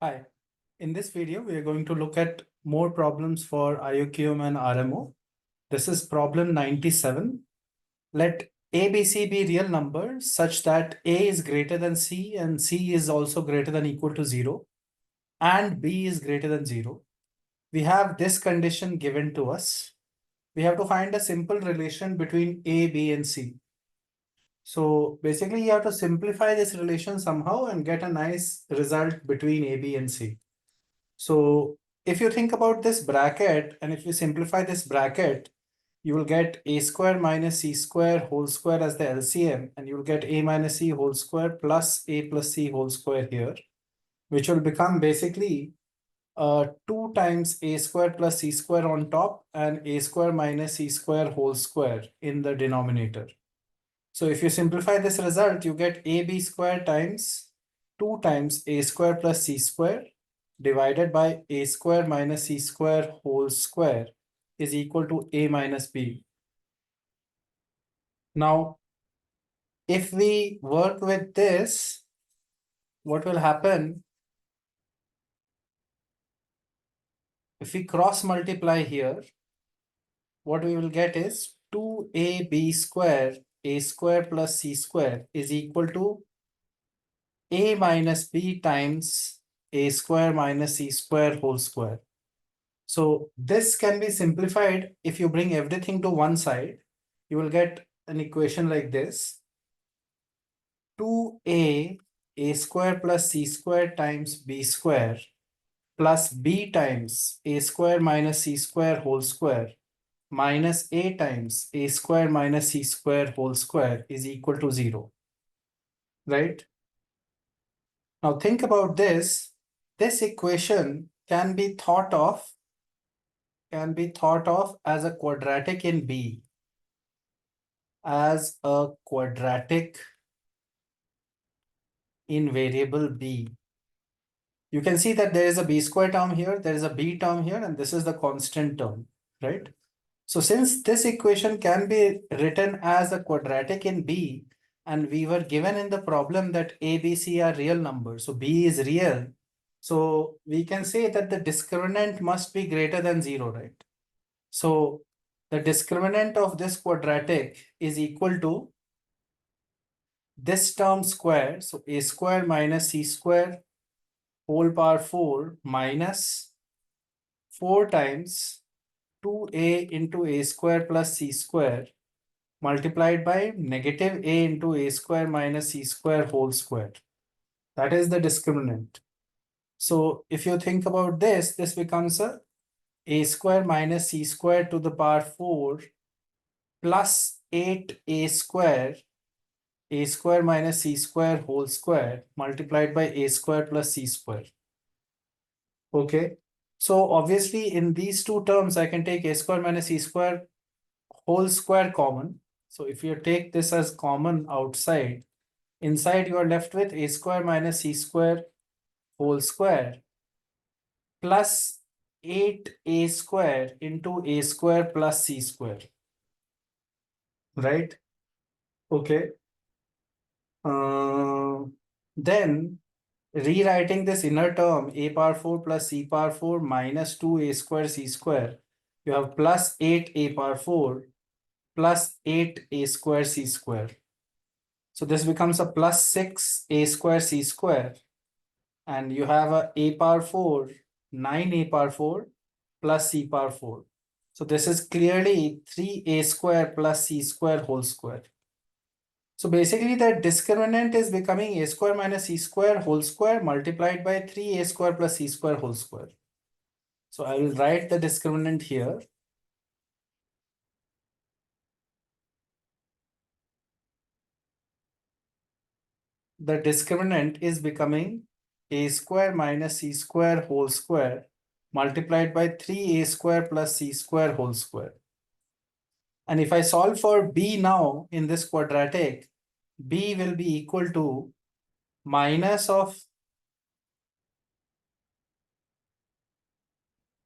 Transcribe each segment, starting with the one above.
Hi, in this video, we are going to look at more problems for IOQM and RMO. This is problem 97. Let A, B, C be real numbers such that A is greater than C and C is also greater than equal to 0 and B is greater than 0. We have this condition given to us. We have to find a simple relation between A, B, and C. So basically, you have to simplify this relation somehow and get a nice result between A, B, and C. So if you think about this bracket, and if you simplify this bracket, you will get a square minus c square whole square as the LCM, and you will get a minus c whole square plus a plus c whole square here, which will become basically 2 times a square plus c square on top and a square minus c square whole square in the denominator. So if you simplify this result, you get ab square times 2 times a square plus c square divided by a square minus c square whole square is equal to a minus b. Now, if we work with this, what will happen? If we cross multiply here, what we will get is 2ab square a square plus c square is equal to a minus b times a square minus c square whole square. So this can be simplified. If you bring everything to one side, you will get an equation like this. 2a square plus c square times b square plus b times a square minus c square whole square minus a times a square minus c square whole square is equal to 0. Right? Now think about this. This equation can be thought of as a quadratic in B, as a quadratic in variable B. You can see that there is a B square term here, there is a B term here, and this is the constant term, right? So since this equation can be written as a quadratic in B, and we were given in the problem that A, B, C are real numbers, so B is real. So we can say that the discriminant must be greater than 0, right? So the discriminant of this quadratic is equal to this term square. So a square minus c square whole power 4 minus 4 times 2a into a square plus c square multiplied by negative a into a square minus c square whole square. That is the discriminant. So if you think about this, this becomes a square minus c square to the power 4 plus 8a square minus c square whole square multiplied by a square plus c square. Okay. So obviously in these two terms, I can take a square minus c square whole square common. So if you take this as common outside, inside you are left with a square minus c square whole square plus 8a square into a square plus c square. Right? Okay. Then rewriting this inner term a power 4 plus c power 4 minus 2a square c square, you have plus 8a power 4 plus 8a square c square. So this becomes a plus 6a square c square, and you have a power 4, 9a power 4 plus c power 4. So this is clearly 3a square plus c square whole square. So basically the discriminant is becoming a square minus c square whole square multiplied by 3a square plus c square whole square. So I will write the discriminant here. The discriminant is becoming a square minus c square whole square multiplied by 3a square plus c square whole square. And if I solve for b now in this quadratic, b will be equal to minus of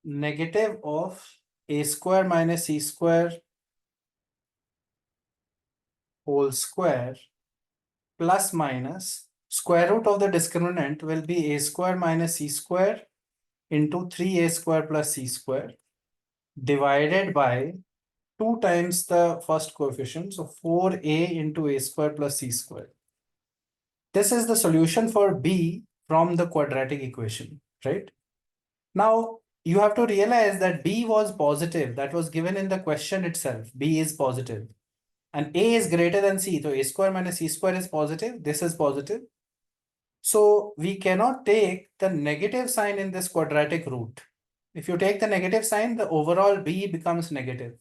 negative of a square minus c square whole square plus minus. square root of the discriminant will be a square minus c square into 3a square plus c square divided by 2 times the first coefficient, so 4a into a square plus c square. This is the solution for b from the quadratic equation, right? Now, you have to realize that b was positive. That was given in the question itself. B is positive. And a is greater than c. So a square minus c square is positive. This is positive. So we cannot take the negative sign in this quadratic root. If you take the negative sign, the overall b becomes negative,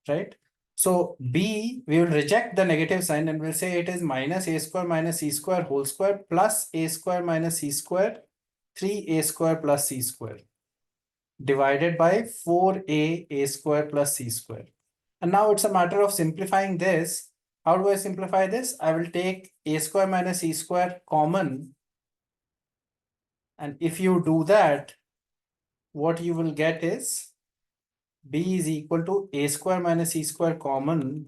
right? So b, we will reject the negative sign and we'll say it is minus a square minus c square whole square plus a square minus c square 3a square plus c square divided by 4a a square plus c square. And now it's a matter of simplifying this. How do I simplify this? I will take a square minus c square common. And if you do that, what you will get is b is equal to a square minus c square common.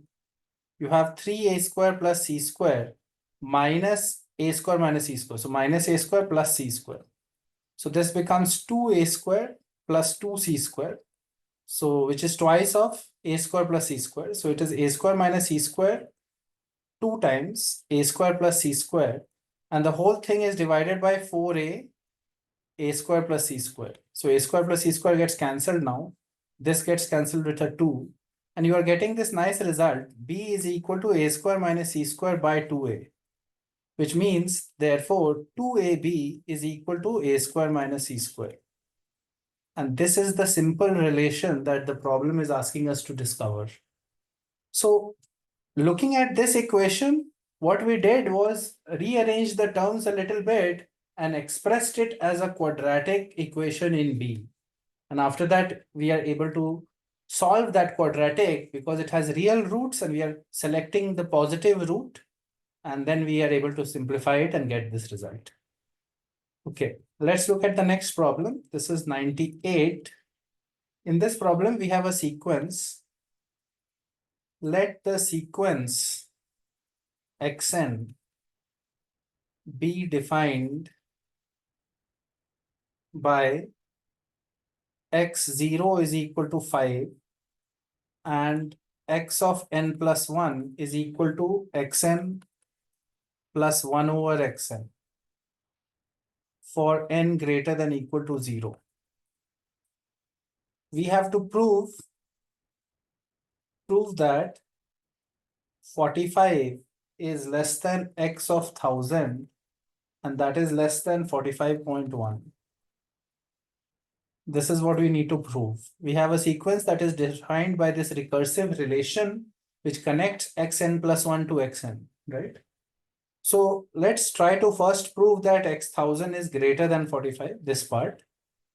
You have 3a square plus c square minus a square minus c square. So minus a square plus c square. So this becomes 2a square plus 2c square. So which is twice of a square plus c square. So it is a square minus c square 2 times a square plus c square. And the whole thing is divided by 4a square plus c square. So a square plus c square gets cancelled now. This gets cancelled with a 2. And you are getting this nice result. B is equal to a square minus c square by 2a. Which means, therefore, 2ab is equal to a square minus c square. And this is the simple relation that the problem is asking us to discover. So, looking at this equation, what we did was rearrange the terms a little bit and expressed it as a quadratic equation in B. And after that, we are able to solve that quadratic because it has real roots and we are selecting the positive root. And then we are able to simplify it and get this result. Okay, let's look at the next problem. This is 98. In this problem, we have a sequence. Let the sequence xn be defined by x0 is equal to 5 and x of n plus 1 is equal to xn plus 1 over xn for n greater than equal to 0. We have to prove that 45 is less than x of 1000 and that is less than 45.1. This is what we need to prove. We have a sequence that is defined by this recursive relation which connects xn plus 1 to xn, right? So let's try to first prove that x1000 is greater than 45, this part.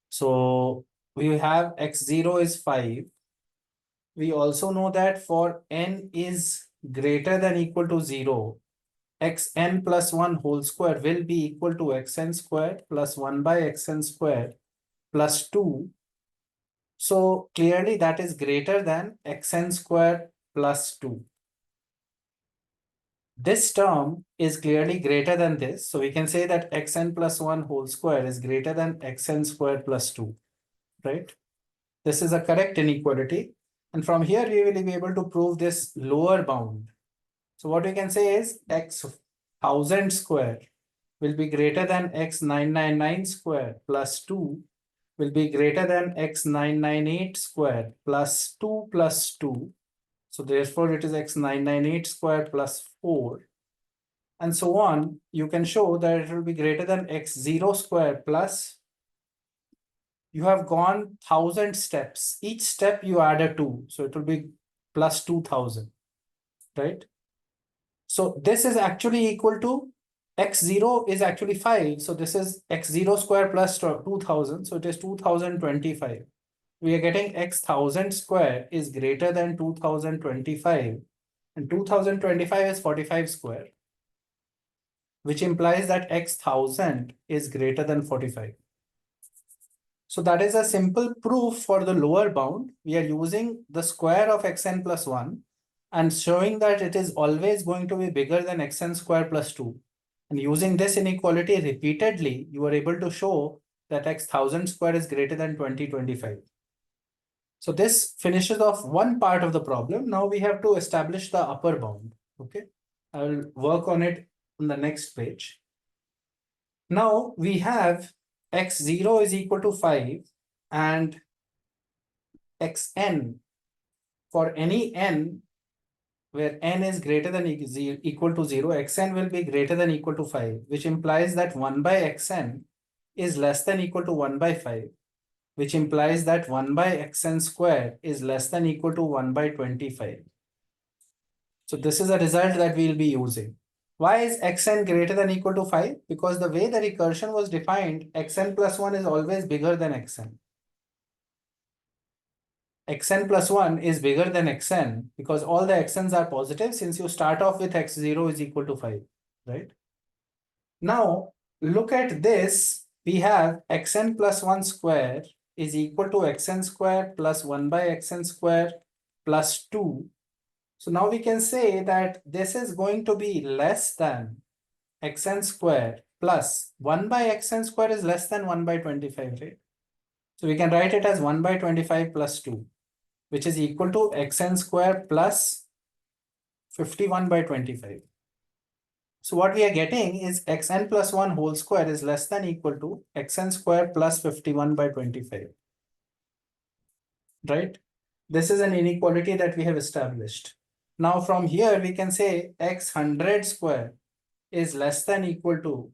So we have x0 is 5. We also know that for n is greater than equal to 0, xn plus 1 whole square will be equal to xn squared plus 1 by xn squared plus 2. So clearly that is greater than xn squared plus 2. This term is clearly greater than this. So we can say that xn plus 1 whole square is greater than xn squared plus 2, right? This is a correct inequality. And from here, we will be able to prove this lower bound. So what we can say is x1000 square will be greater than x999 square plus 2 will be greater than x998 square plus 2 plus 2. So therefore, it is x998 square plus 4. And so on. You can show that it will be greater than x0 square plus. You have gone 1000 steps. Each step you add a 2. So it will be plus 2000, right? So this is actually equal to x0 is actually 5. So this is x0 square plus 2000. So it is 2025. We are getting x1000 square is greater than 2025. And 2025 is 45 square, which implies that x1000 is greater than 45. So that is a simple proof for the lower bound. We are using the square of xn plus 1 and showing that it is always going to be bigger than xn square plus 2. And using this inequality repeatedly, you are able to show that x 1000 square is greater than 2025. So this finishes off one part of the problem. Now we have to establish the upper bound. Okay, I will work on it on the next page. Now we have x0 is equal to 5 and xn for any n where n is greater than equal to 0, xn will be greater than equal to 5, which implies that 1 by xn is less than equal to 1 by 5, which implies that 1 by xn square is less than equal to 1 by 25. So this is a result that we'll be using. Why is xn greater than equal to 5? Because the way the recursion was defined, xn plus 1 is always bigger than xn. Xn plus 1 is bigger than xn because all the xn's are positive since you start off with x0 is equal to 5, right? Now, look at this. We have xn plus 1 square is equal to xn square plus 1 by xn square plus 2. So now we can say that this is going to be less than xn square plus 1 by xn square is less than 1 by 25, right? So we can write it as 1 by 25 plus 2, which is equal to xn square plus 51 by 25. So what we are getting is xn plus 1 whole square is less than equal to xn square plus 51 by 25, right? This is an inequality that we have established. Now from here we can say x 100 square is less than equal to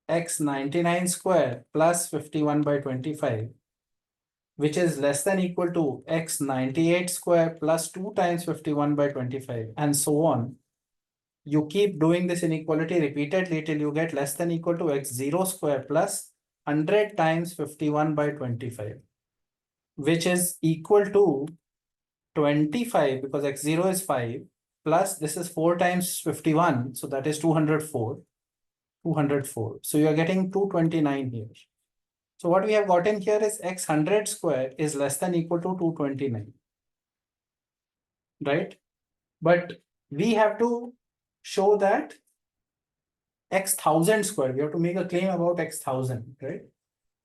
x 99 square plus 51 by 25, which is less than equal to x 98 square plus 2 times 51 by 25, and so on. You keep doing this inequality repeatedly till you get less than equal to x0 square plus 100 times 51 by 25, which is equal to 25 because x0 is 5 plus this is 4 times 51. So that is 204. 204. So you are getting 229 here. So what we have gotten here is x 100 square is less than equal to 229, right? But we have to show that x 1000 square, we have to make a claim about x 1000, right?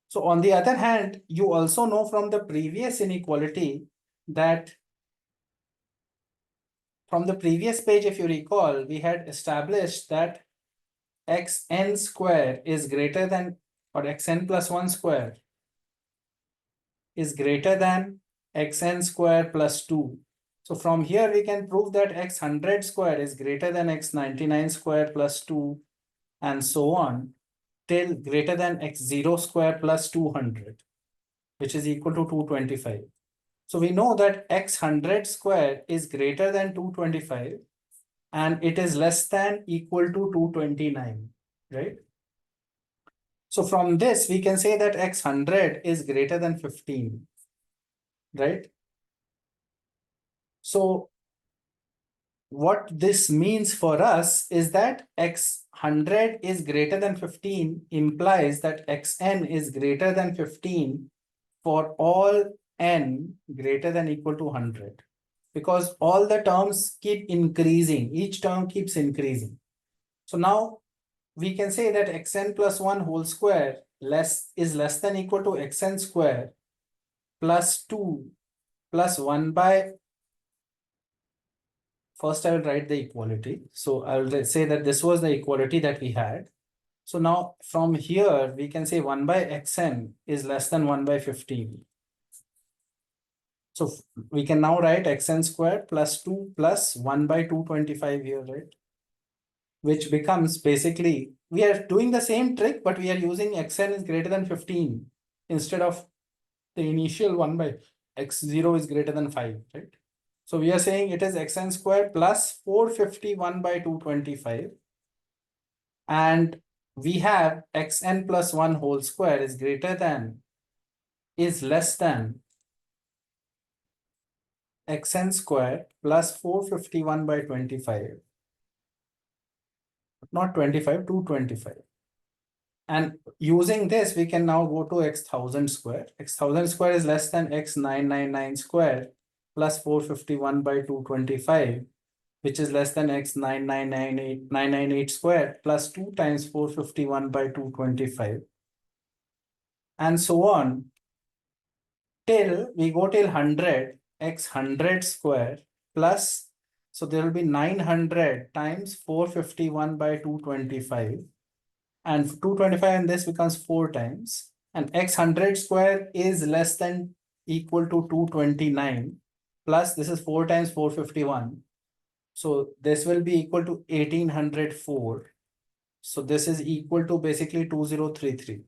So on the other hand, you also know from the previous inequality that from the previous page, if you recall, we had established that xn square is greater than, or xn plus 1 square is greater than xn square plus 2. So from here we can prove that x 100 square is greater than x 99 square plus 2 and so on till greater than x0 square plus 200, which is equal to 225. So we know that x 100 square is greater than 225 and it is less than equal to 229, right? So from this, we can say that x 100 is greater than 15, right? So what this means for us is that x 100 is greater than 15 implies that xn is greater than 15 for all n greater than equal to 100, because all the terms keep increasing, each term keeps increasing. So now we can say that xn plus 1 whole square is less than equal to xn square plus 2 plus 1 by, first I will write the equality. So I will say that this was the equality that we had. So now from here we can say 1 by xn is less than 1 by 15. So we can now write xn square plus 2 plus 1 by 225 here, right? Which becomes basically, we are doing the same trick, but we are using xn is greater than 15 instead of the initial 1 by x0 is greater than 5, right? So we are saying it is xn square plus 451 by 225. And we have xn plus 1 whole square is greater than, is less than xn square plus 451 by 25. Not 25, 225. And using this, we can now go to x 1000 square. X 1000 square is less than x 999 square plus 451 by 225, which is less than x 998 squared plus 2 times 451 by 225, and so on till we go till 100 x 100 square plus, so there will be 900 times 451 by 225, and 225 and this becomes 4 times, and x 100 square is less than equal to 229 plus this is 4 times 451. So this will be equal to 1804. So this is equal to basically 2033.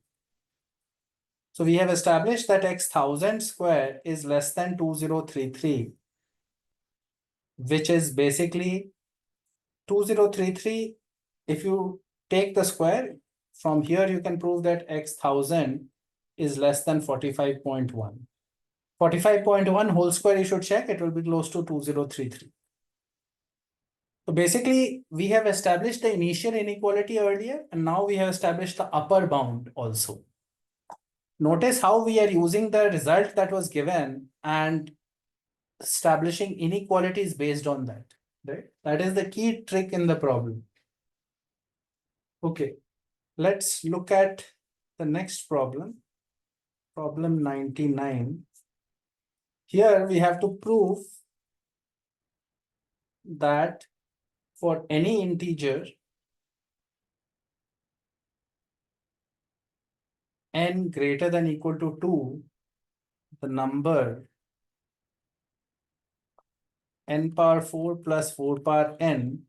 So we have established that x 1000 square is less than 2033, which is basically 2033. If you take the square from here, you can prove that x 1000 is less than 45.1. 45.1 whole square, you should check, it will be close to 2033. So basically, we have established the initial inequality earlier, and now we have established the upper bound also. Notice how we are using the result that was given and establishing inequalities based on that, right? That is the key trick in the problem. Okay, let's look at the next problem, problem 99. Here we have to prove that for any integer n greater than equal to 2, the number n power 4 plus 4 power n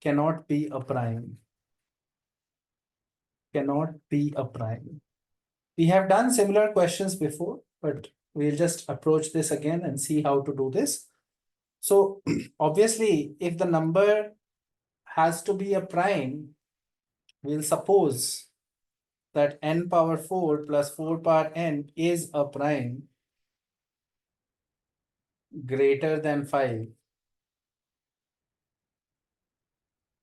cannot be a prime. Cannot be a prime. We have done similar questions before, but we'll just approach this again and see how to do this. So obviously, if the number has to be a prime, we'll suppose that n power 4 plus 4 power n is a prime greater than 5.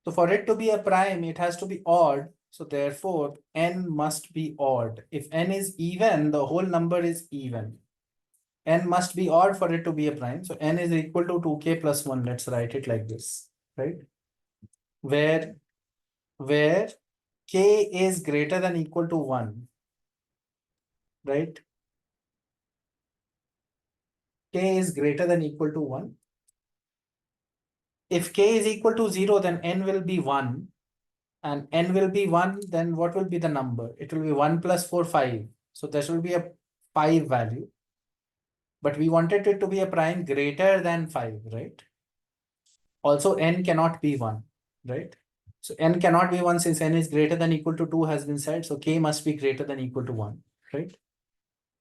So for it to be a prime, it has to be odd. So therefore, n must be odd. If n is even, the whole number is even. N must be odd for it to be a prime. So n is equal to 2k plus 1. Let's write it like this, right? Where k is greater than equal to 1, right? K is greater than equal to 1. If k is equal to 0, then n will be 1. And n will be 1, then what will be the number? It will be 1 plus 4, 5. So this will be a 5 value. But we wanted it to be a prime greater than 5, right? Also, n cannot be 1, right? So n cannot be 1 since n is greater than equal to 2 has been said. So k must be greater than equal to 1, right?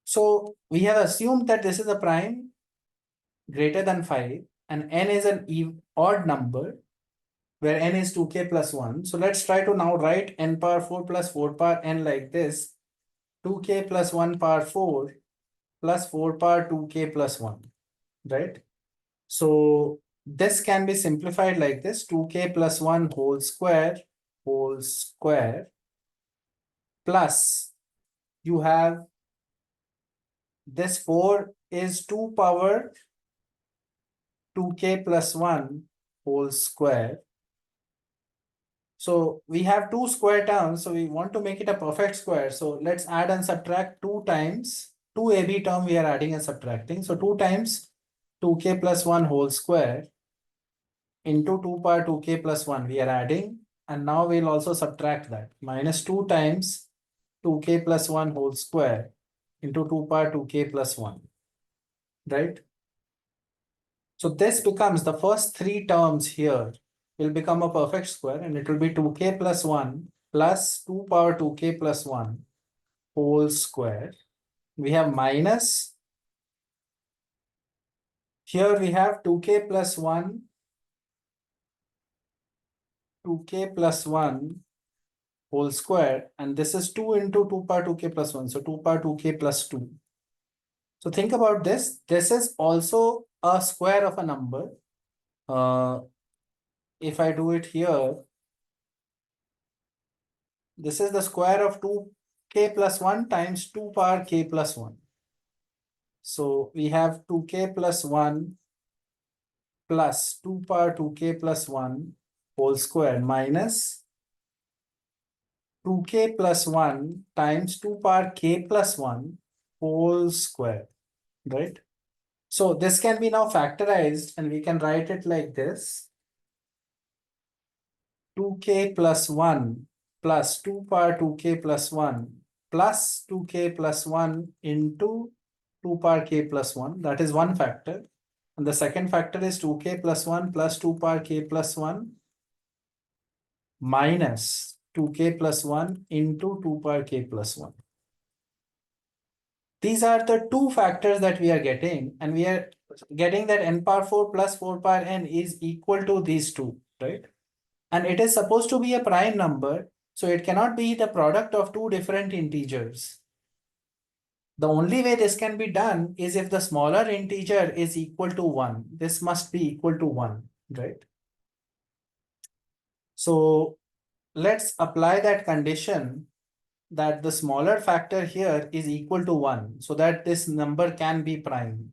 So we have assumed that this is a prime greater than 5 and n is an odd number where n is 2k plus 1. So let's try to now write n power 4 plus 4 power n like this. 2k plus 1 power 4 plus 4 power 2k plus 1, right? So this can be simplified like this, 2k plus 1 whole square plus you have this 4 is 2 power 2k plus 1 whole square. So we have two square terms, so we want to make it a perfect square. So let's add and subtract 2 times, 2 AB term we are adding and subtracting. So 2 times 2k plus 1 whole square into 2 power 2k plus 1 we are adding, and now we'll also subtract that, minus 2 times 2k plus 1 whole square into 2 power 2k plus 1, right? So this becomes the first 3 terms here will become a perfect square, and it will be 2k plus 1 plus 2 power 2k plus 1 whole square. We have minus, here we have 2k plus 1 whole square, and this is 2 into 2 power 2k plus 1, so 2 power 2k plus 2. So think about this. This is also a square of a number. If I do it here, this is the square of 2k plus 1 times 2 power k plus 1. So we have 2k plus 1 plus 2 power 2k plus 1 whole square minus 2k plus 1 times 2 power k plus 1 whole square, right? So this can be now factorized and we can write it like this. 2k plus 1 plus 2 power 2k plus 1 plus 2k plus 1 into 2 power k plus 1. That is one factor. And the second factor is 2k plus 1 plus 2 power k plus 1 minus 2k plus 1 into 2 power k plus 1. These are the two factors that we are getting, and we are getting that n power 4 plus 4 power n is equal to these two, right? And it is supposed to be a prime number, so it cannot be the product of two different integers. The only way this can be done is if the smaller integer is equal to 1. This must be equal to 1, right? So let's apply that condition that the smaller factor here is equal to 1 so that this number can be prime.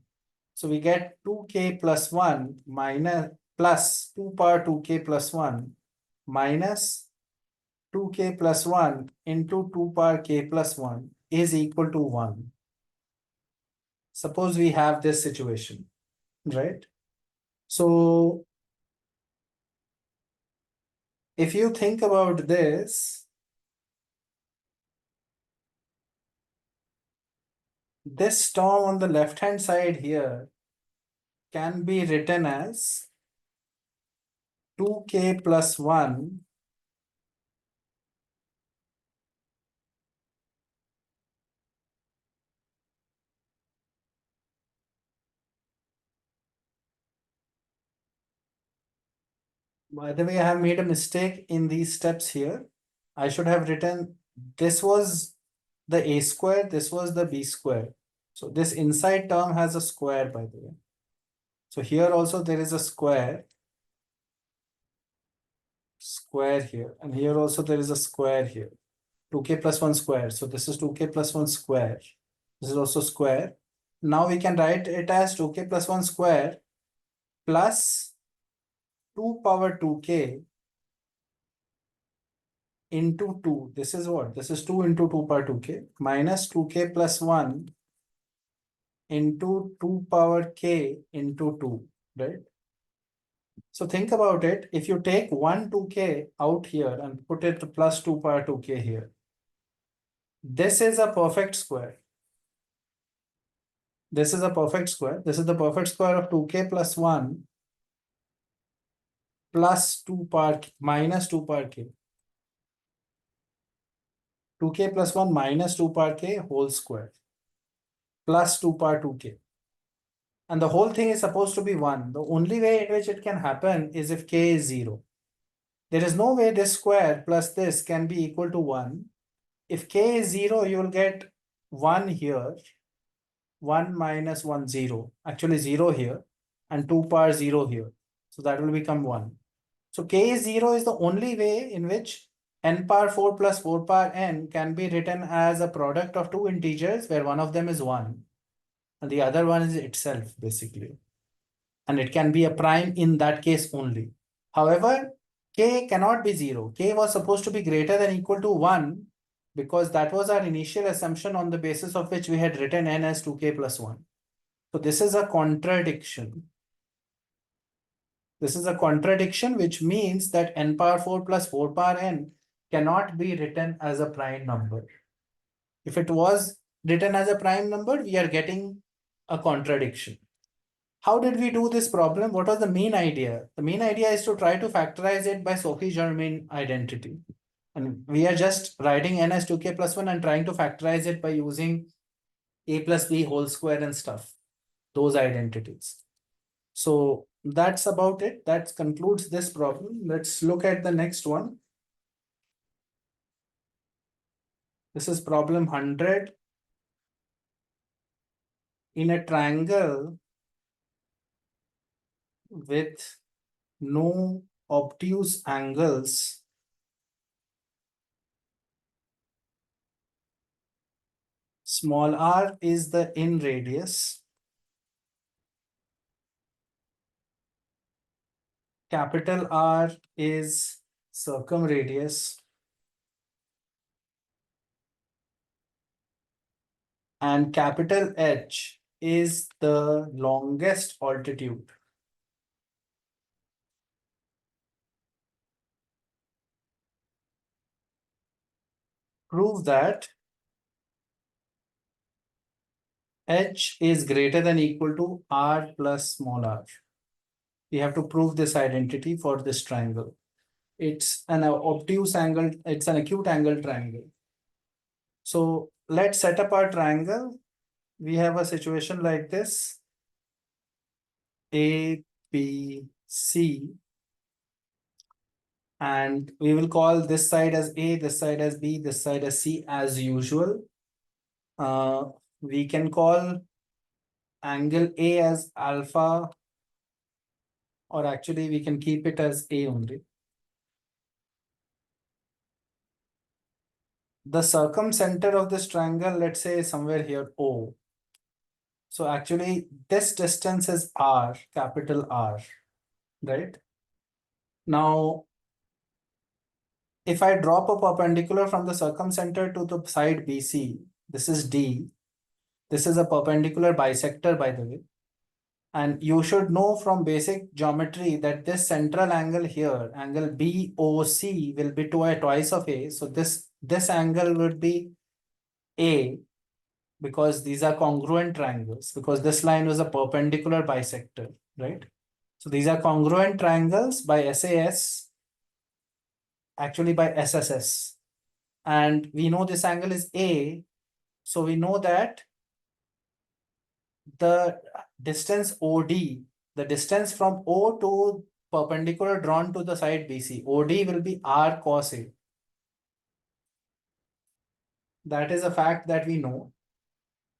So we get 2k plus 1 minus plus 2 power 2k plus 1 minus 2k plus 1 into 2 power k plus 1 is equal to 1. Suppose we have this situation, right? So if you think about this, this term on the left hand side here can be written as 2k plus 1 By the way, I have made a mistake in these steps here. I should have written this was the a square, this was the b square. So this inside term has a square, by the way. So here also there is a square here, and here also there is a square here. 2k plus 1 square. So this is 2k plus 1 square. This is also square. Now we can write it as 2k plus 1 square plus 2 power 2k into 2. This is what? This is 2 into 2 power 2k minus 2k plus 1 into 2 power k into 2, right? So think about it. If you take 1 2k out here and put it plus 2 power 2k here, this is a perfect square. This is a perfect square. This is the perfect square of 2k plus 1 plus 2 power minus 2 power k. 2k plus 1 minus 2 power k whole square plus 2 power 2k. And the whole thing is supposed to be 1. The only way in which it can happen is if k is 0. There is no way this square plus this can be equal to 1. If k is 0, you will get 1 here, 1 minus 1, 0. Actually 0 here, and 2 power 0 here. So that will become 1. So k is 0 is the only way in which n power 4 plus 4 power n can be written as a product of two integers where one of them is 1 and the other one is itself, basically. And it can be a prime in that case only. However, k cannot be 0. K was supposed to be greater than equal to 1 because that was our initial assumption on the basis of which we had written n as 2k plus 1. So this is a contradiction. This is a contradiction, which means that n power 4 plus 4 power n cannot be written as a prime number. If it was written as a prime number, we are getting a contradiction. How did we do this problem? What was the main idea? The main idea is to try to factorize it by Sophie-Germain identity. And we are just writing n as 2k plus 1 and trying to factorize it by using a plus b whole square and stuff, those identities. So that's about it. That concludes this problem. Let's look at the next one. This is problem 100. In a triangle with no obtuse angles, small r is the in radius. capital R is circumradius and capital H is the longest altitude. Prove that H is greater than equal to R plus small r. We have to prove this identity for this triangle. It's an obtuse angle, it's an acute angle triangle. So let's set up our triangle. We have a situation like this. A, B, C. And we will call this side as A, this side as B, this side as C as usual. We can call angle A as alpha, or actually we can keep it as A only. The circumcenter of this triangle, let's say somewhere here, O. So actually this distance is R, capital R, right? Now, if I drop a perpendicular from the circumcenter to the side BC, this is D. This is a perpendicular bisector, by the way. And you should know from basic geometry that this central angle here, angle BOC, will be twice of A. So this angle would be A, because these are congruent triangles, because this line was a perpendicular bisector, right? So these are congruent triangles by SAS, actually by SSS. And we know this angle is A. So we know that the distance OD, the distance from O to perpendicular drawn to the side BC, OD will be R cos A. That is a fact that we know.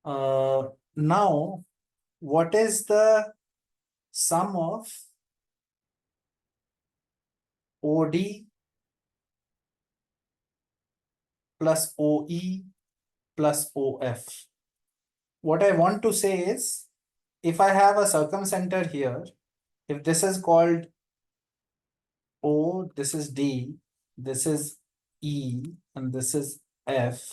Now, what is the sum of OD plus OE plus OF? What I want to say is, if I have a circumcenter here, if this is called O, this is D, this is E, and this is F,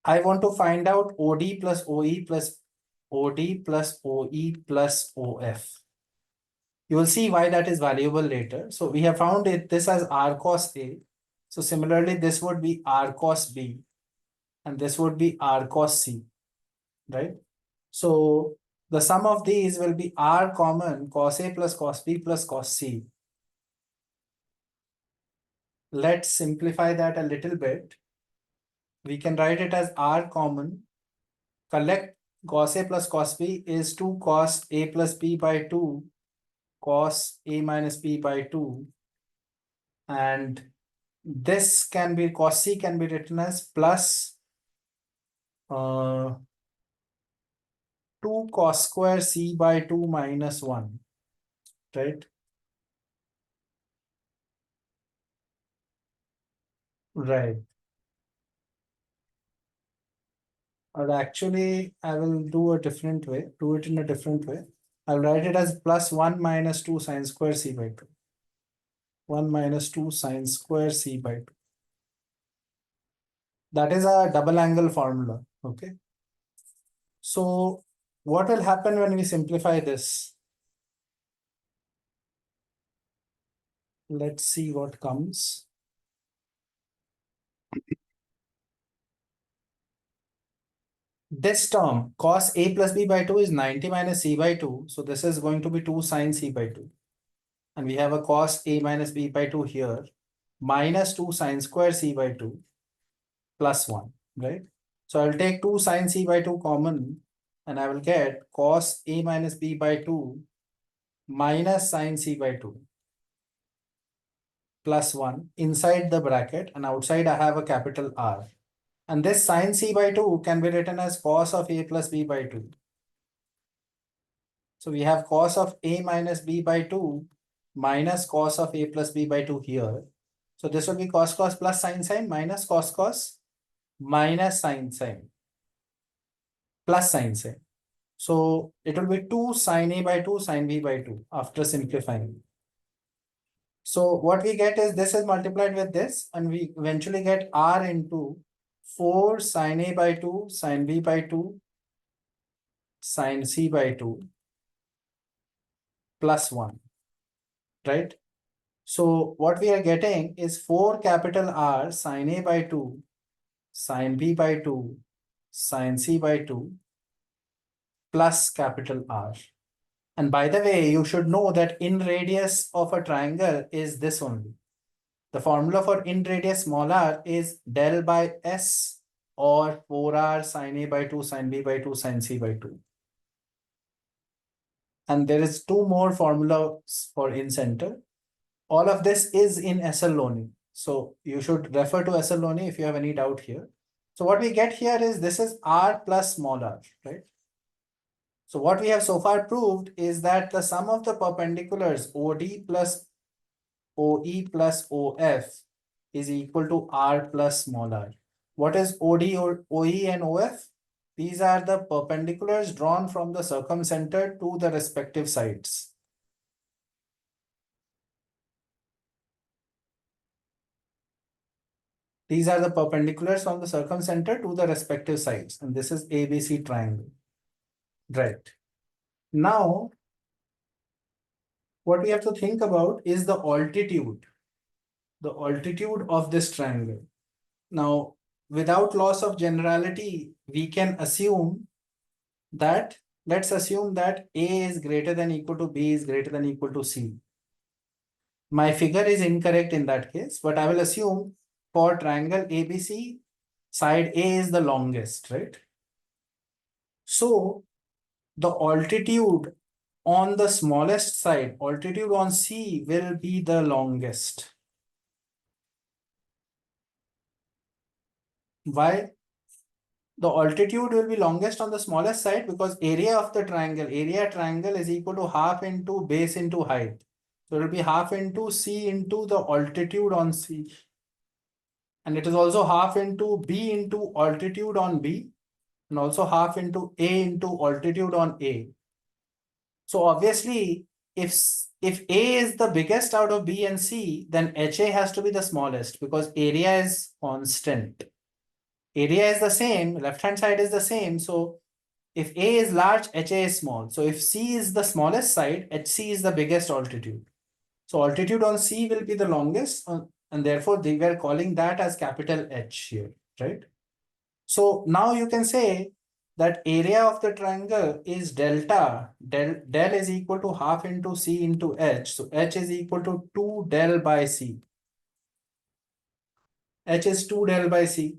I want to find out OD plus OE plus OD plus OE plus OF. You will see why that is valuable later. So we have found this as R cos A. So similarly, this would be R cos B, and this would be R cos C, right? So the sum of these will be R common cos A plus cos B plus cos C. Let's simplify that a little bit. We can write it as R common. Collect cos A plus cos B is 2 cos A plus B by 2 cos A minus B by 2. And this can be, cos C can be written as plus 2 cos square C by 2 minus 1, right? Right. Or actually, I will do a different way, do it in a different way. I'll write it as plus 1 minus 2 sine square C by 2. 1 minus 2 sine square C by 2. That is a double angle formula, okay? So what will happen when we simplify this? Let's see what comes. This term cos A plus B by 2 is 90 minus C by 2. So this is going to be 2 sine C by 2. And we have a cos A minus B by 2 here, minus 2 sine square C by 2 plus 1, right? So I'll take 2 sine C by 2 common, and I will get cos A minus B by 2 minus sine C by 2 plus 1 inside the bracket, and outside I have a capital R. And this sine C by 2 can be written as cos of A plus B by 2. So we have cos of A minus B by 2 minus cos of A plus B by 2 here. So this will be cos cos plus sine sine minus cos cos minus sine sine plus sine sine. So it will be 2 sine A by 2 sine B by 2 after simplifying. So what we get is this is multiplied with this, and we eventually get R into 4 sine A by 2 sine B by 2 sine C by 2 plus 1, right? So what we are getting is 4 capital R sine A by 2 sine B by 2 sine C by 2 plus capital R. And by the way, you should know that in radius of a triangle is this only. The formula for in radius small r is del by S or 4r sine A by 2 sine B by 2 sine C by 2. And there is two more formulas for in center. All of this is in SL only. So you should refer to SL only if you have any doubt here. So what we get here is this is r plus small r, right? So what we have so far proved is that the sum of the perpendiculars OD plus OE plus OF is equal to R plus small r. What is OD or OE and OF? These are the perpendiculars drawn from the circumcenter to the respective sides. These are the perpendiculars from the circumcenter to the respective sides. And this is ABC triangle. Right. Now, what we have to think about is the altitude of this triangle. Now, without loss of generality, we can assume that, let's assume that A is greater than equal to B is greater than equal to C. My figure is incorrect in that case, but I will assume for triangle ABC, side A is the longest, right? So the altitude on the smallest side, altitude on C will be the longest. Why? The altitude will be longest on the smallest side because area of the triangle, area triangle is equal to half into base into height. So it will be half into C into the altitude on C. And it is also half into B into altitude on B, and also half into A into altitude on A. So obviously, if A is the biggest out of B and C, then HA has to be the smallest because area is constant. Area is the same, left-hand side is the same. So if A is large, HA is small. So if C is the smallest side, HC is the biggest altitude. So altitude on C will be the longest, and therefore they were calling that as capital H here, right? So now you can say that area of the triangle is delta. Del is equal to half into C into H. So H is equal to 2 del by C. H is 2 del by C.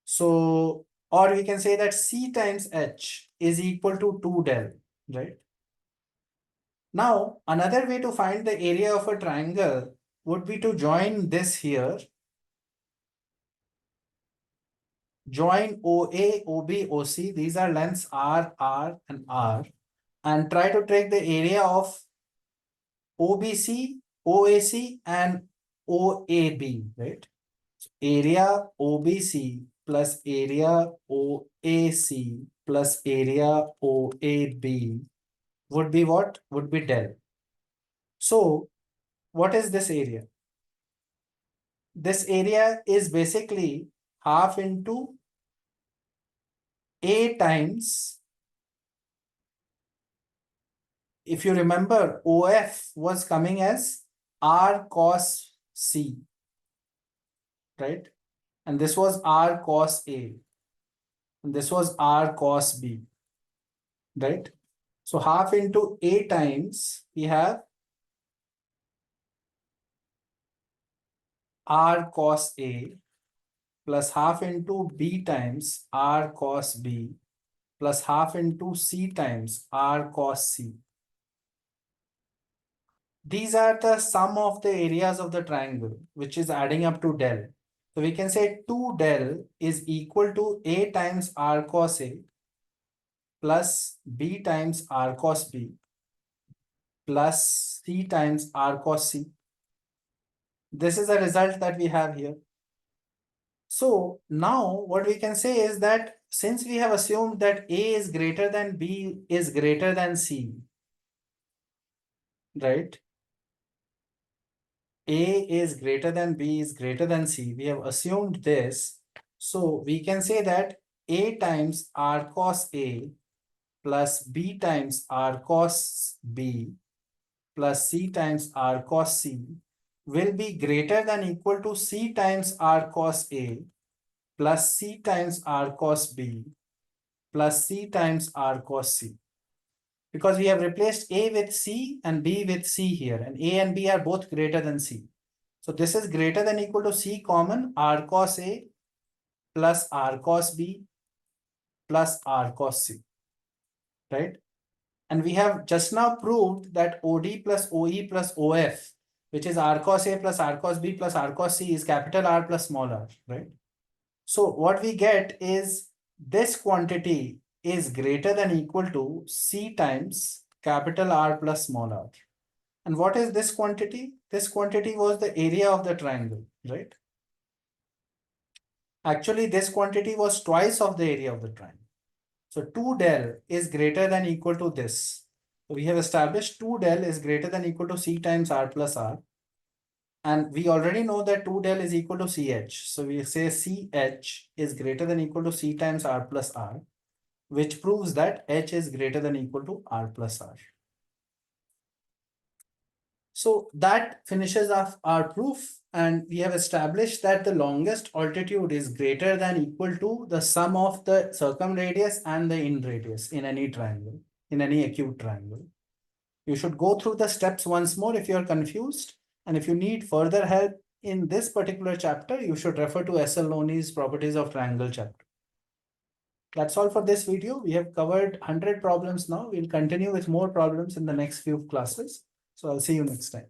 So, or we can say that C times H is equal to 2 del, right? Now, another way to find the area of a triangle would be to join this here. Join OA, OB, OC. These are lengths R, R, and R. And try to take the area of OBC, OAC, and OAB, right? So area OBC plus area OAC plus area OAB would be what? Would be del. So what is this area? This area is basically half into A times, if you remember, OF was coming as R cos C, right? And this was R cos A. And this was R cos B, right? So half into A times, we have R cos A plus half into B times R cos B plus half into C times R cos C. These are the sum of the areas of the triangle, which is adding up to del. So we can say 2 del is equal to A times R cos A plus B times R cos B plus C times R cos C. This is the result that we have here. So now what we can say is that since we have assumed that A is greater than B is greater than C, right? A is greater than B is greater than C. We have assumed this. So we can say that A times R cos A plus B times R cos B plus C times R cos C will be greater than equal to C times R cos A plus C times R cos B plus C times R cos C. Because we have replaced A with C and B with C here, and A and B are both greater than C. So this is greater than equal to C common R cos A plus R cos B plus R cos C, right? And we have just now proved that OD plus OE plus OF, which is R cos A plus R cos B plus R cos C, is capital R plus small r, right? So what we get is this quantity is greater than equal to C times capital R plus small r. And what is this quantity? This quantity was the area of the triangle, right? Actually, this quantity was twice of the area of the triangle. So 2 del is greater than equal to this. So we have established 2 del is greater than equal to C times R plus R. And we already know that 2 del is equal to CH. So we say CH is greater than equal to C times R plus R, which proves that H is greater than equal to R plus R. So that finishes off our proof, and we have established that the longest altitude is greater than equal to the sum of the circumradius and the in radius in any triangle, in any acute triangle. You should go through the steps once more if you're confused. And if you need further help in this particular chapter, you should refer to S.L. Loney's Properties of Triangle chapter. That's all for this video. We have covered 100 problems now. We'll continue with more problems in the next few classes. So I'll see you next time.